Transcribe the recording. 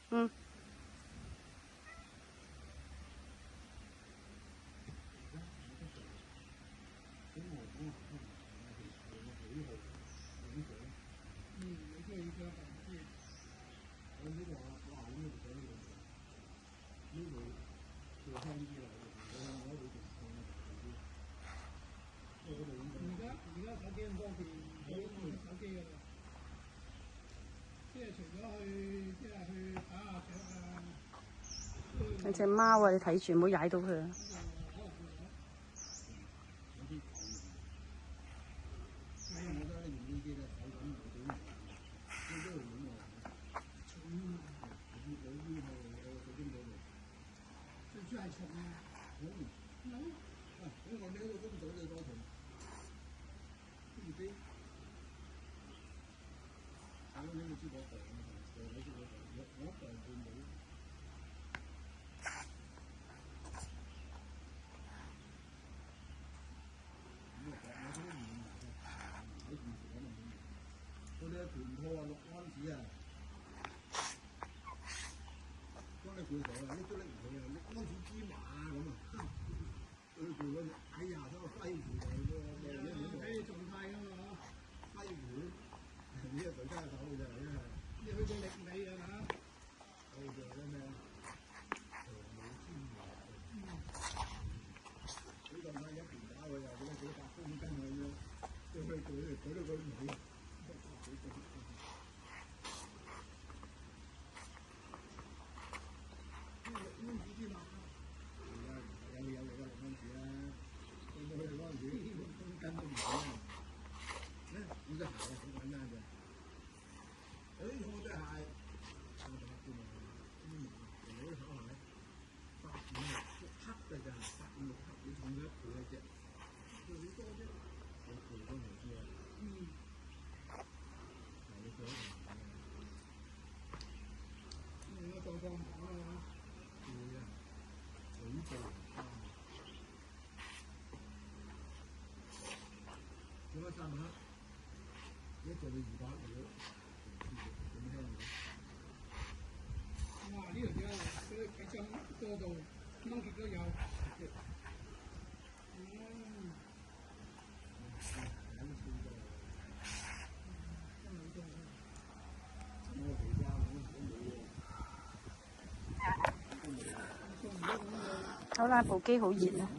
嗯。而家手機咁方便，可以用手機㗎啦。即係除咗去打下雀啊。有隻貓啊！你睇住，唔好踩到佢啊！最主要係蟲啊！咁我哋呢度工種最多蟲，呢啲，我呢個知我病，我知我病，我病佢冇。嗰啲團拖啊，6安士啊，當你攰咗啊，拎都拎唔起啊，6安士芝麻咁啊，佢攰嗰隻，哎呀，睇個揮乎嚟喎，睇狀態㗎嘛，揮乎，呢個隨家手嘅啫，真係。你去到力尾啊嘛？好似嗰咩長尾尖牙，佢狀態一邊打佢又幾百公斤咁樣，佢都唔起。6安士之嘛？係啊，有6安士啦，到到去6安士，6公斤都唔起啊！呢隻鞋啊，好簡單嘅。我隻鞋，我睇下先啊，我啲跑鞋，856黑嘅咋，856黑，你重咗1倍一隻，好多啫，1倍都唔知啊。你講而家狀況唔好啊嘛，會啊，水報花，做乜三黑？一做到200秒，點聽嘅？哇！呢條嘢嗰啲幾張多到掹極都有。好啦，部機好熱啊！